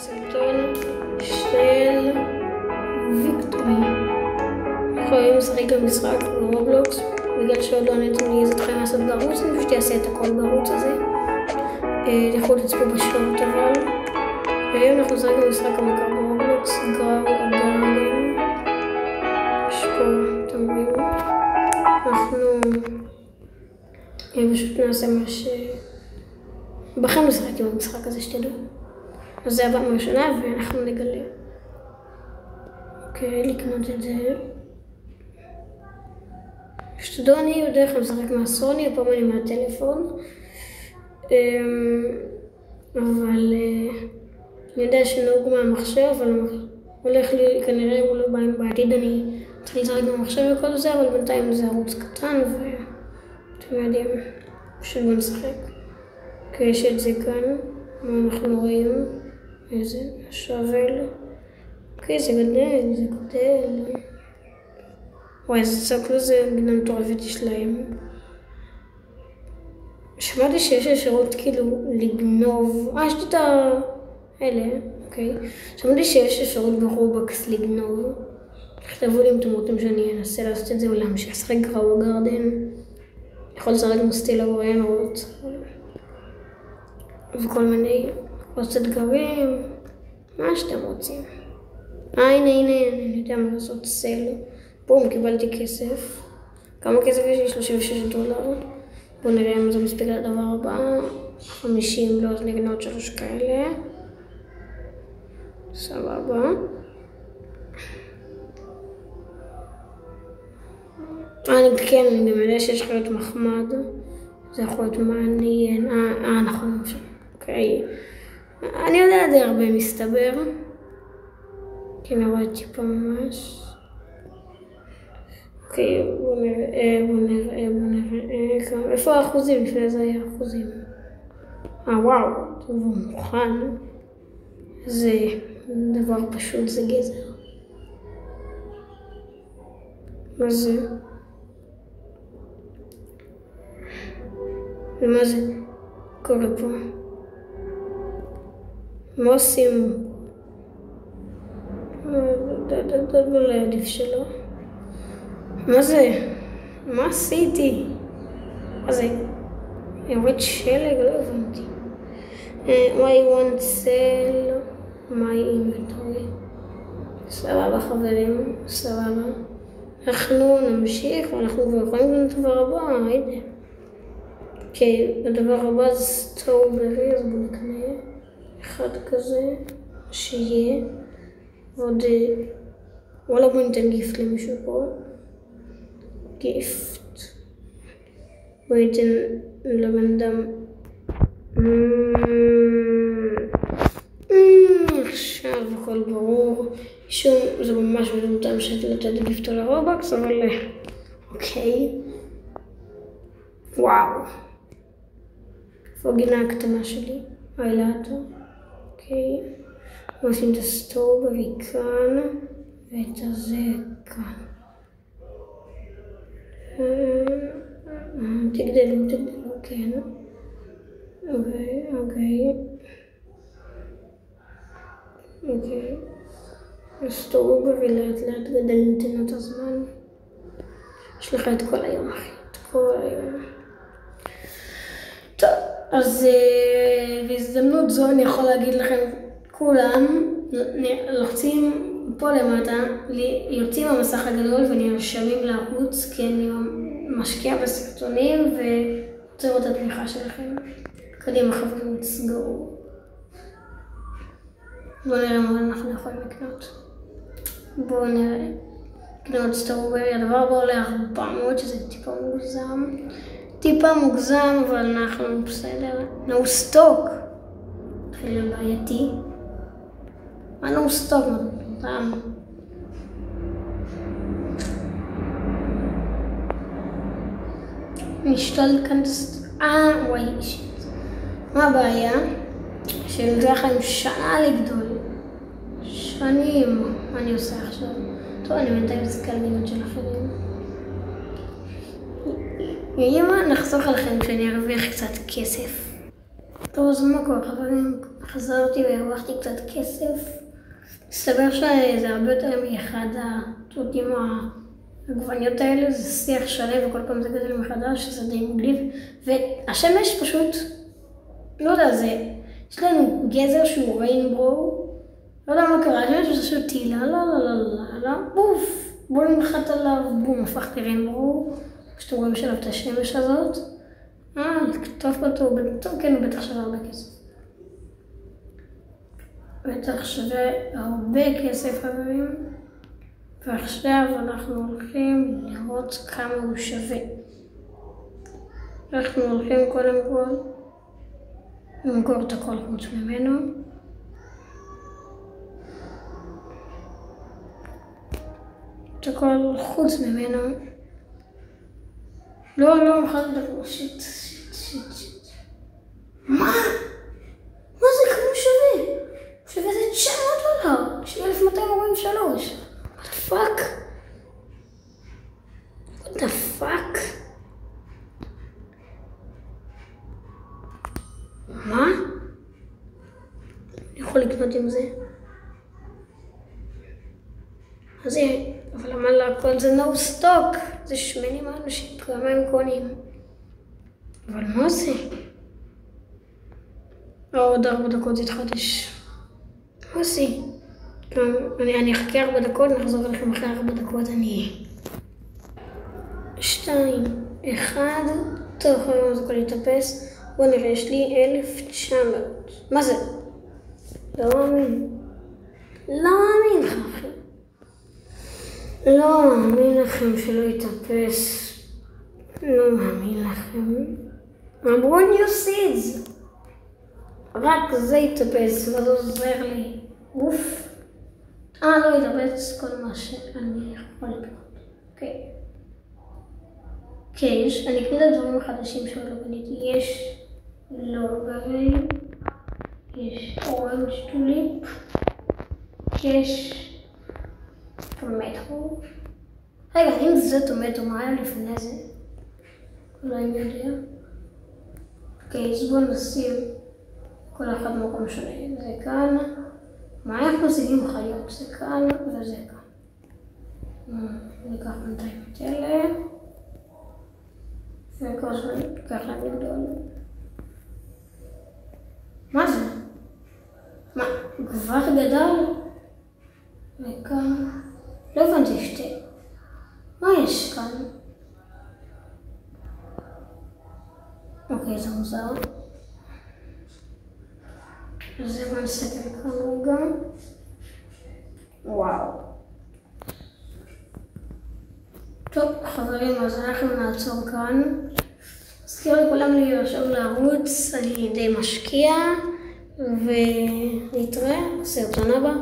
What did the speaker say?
סרטון של ויקטורי. אנחנו היום משחק במשחק ברובלוקס, בגלל שעוד לא נתנו לי איזה תחיים לעשות בערוץ, אני פשוט אעשה את הכל בערוץ הזה. יכול לצפות בשעות אבל. והיום אנחנו משחק במשחק המוכר ברובלוקס, גרדן. יש פה, אתם רואים? אנחנו פשוט נעשה מה בכם לשחק עם המשחק הזה שתדעו. אז זה הבא מהראשונה ואנחנו נגלה. אוקיי, לקנות את זה. שתדעו, אני בדרך כלל משחק מהסוני, הפעם אני מהטלפון. אבל אני יודע שנהוג מהמחשב, אבל הולך לי כנראה אולי בעתיד אני צריך לשחק במחשב וכל זה, אבל בינתיים זה ערוץ קטן ואתם יודעים, פשוט בוא נשחק. אוקיי, יש את זה כאן, מה אנחנו רואים? איזה שובל. אוקיי, זה גדל, זה גדל. וואי, זה צעק לזה גדול מטורפת יש להם. שמעתי שיש אפשרות כאילו לגנוב, יש לי את האלה, אוקיי. שמעתי שיש אפשרות ברובלוקס לגנוב. תכתבו לי אם אתם רוצים שאני אנסה לעשות את זה או להמשיך לשחק גרדן. יכול לשחק מסטיל הרעיונות. וכל מיני לעשות אתגרים, מה שאתם רוצים. הנה, אני יודע מה לעשות סל. בום, קיבלתי כסף. כמה כסף יש לי? $36. בואו נראה אם זה מספיק לדבר הבא. 50, לא, אז נגנה עוד 3 כאלה. סבבה. אני גם יודע שיש חיות מחמד. זה יכול להיות מעניין. נכון. אוקיי. אני יודע די הרבה מסתבר. כי אני רואה טיפה ממש. אוקיי, בוא נראה. איפה האחוזים? לפני זה היה אחוזים. וואו, טוב, הוא מוכן. זה דבר פשוט, זה גזר. מה זה? ומה זה קורה פה? מה עושים? לא עדיף שלו. מה זה? מה עשיתי? מה זה? יורד שלג? לא הבנתי. I want sell my inventory. סבבה חברים, סבבה. אנחנו נמשיך ואנחנו כבר יכולים גם לדבר הבא, היידה. אוקיי, הדבר הבא זה סטרוברי, אז בואו נקנה אחד כזה, שיהיה. ועוד, וואלה בואו ניתן גיפט למישהו פה. גיפט. בואו ניתן לבן אדם. עכשיו הכל ברור. זה ממש מטומטם לתת גיפט על הרובלוקס, אבל אוקיי. וואו. איפה הגינה הקטנה שלי? היילאטו. אוקיי. נשים את הסטרוברי כאן, ואת הזה כאן. תגדלו, כן. אוקיי. הסטרוברי לאט גדל נתן את הזמן. יש לך את כל היום, אחי. את כל היום. טוב, אז בהזדמנות זו אני יכול להגיד לכם, כולם לוחצים פה למטה, יוצאים במסך הגדול ונרשמים לערוץ, כי אני משקיע בסרטונים ורוצה לראות את התמיכה שלכם. קדימה חברים, תסגרו. בואו נראה מה אנחנו יכולים לקנות. בואו נראה. קנות סטרוברי, הדבר הבא עולה 400, שזה טיפה מוגזם, אבל אנחנו בסדר. No stock. התחיל לבעייתי. מה no stock? נשתל כאן וואי, שיט. מה הבעיה? שלוקח להם שנה לגדול. שנים. מה אני עושה עכשיו? טוב, אני בינתיים מסתכל על גינות של אחרים. נחסוך עליכם כשאני ארוויח קצת כסף. טוב, אז מה קורה חברים? חזרתי והרווחתי קצת כסף. מסתבר שזה הרבה יותר מאחד התותים העגבניות האלה, זה שיח שלם וכל פעם זה גדל מחדש, שזה די מגניב. והשמש פשוט, לא יודע, יש לנו גזר שהוא ריינבו, לא יודע מה קרה, השמש פשוט טילה, לא, בוף, בוא נמחת עליו, בום, הפכתי ריינבו, שאתם רואים שלב את השמש הזאת. לכתוב אותו, טוב כן, הוא בטח שווה הרבה כסף. בטח שווה הרבה כסף חברים. ועכשיו אנחנו הולכים לראות כמה הוא שווה. אנחנו הולכים קודם כל למכור את הכל חוץ ממנו. את הכל חוץ ממנו. לא, מחר לדבר, שיט. מה? מה זה כמה שווה? שווה זה $900, יש לי 1243. What the fuck? מה? אני יכול לקנות עם זה? אבל למה הכל זה no stock? זה שמנים האנשים, כמה הם קונים. אבל מה זה? עוד 4 דקות זה יתחדש. מה זה? אני אחכה 4 דקות, נחזור אליכם אחרי 4 דקות, 2, 1, טוב, היום זה הכל יתאפס. בוא נראה, יש לי 1900. מה זה? לא מאמין לך, אחי. לא מאמין לכם שלא יתאפס. לא מאמין לכם. אמרו new seeds. רק זה יתאפס, מה זה עוזר לי? אוף. לא יתאפס כל מה שאני יכול לקנות. אוקיי. אני אקנה את הדברים החדשים שלא קניתי. יש לוגרי, יש אורנג' טוליפ, יש טומטו. רגע, אם זה טומטו, מה היה לפני זה? אולי אני יודע. אז בואו נשים כל אחד מקום שונה. זה כאן. מה אנחנו משיגים חיות? זה כאן וזה כאן. ניקח בינתיים את אלה. וכל הזמן ניקח להם לגדול. מה זה? מה? כבר גדל? וכאן... לא הבנתי שתי. מה יש כאן? אוקיי, זה מוזר. זה בוא נסתכל כאן רגע. וואו. טוב, חברים, אז אנחנו נעצור כאן. מזכיר לכולם להירשם לערוץ, אני די משקיע, ונתראה בסרטון הבא.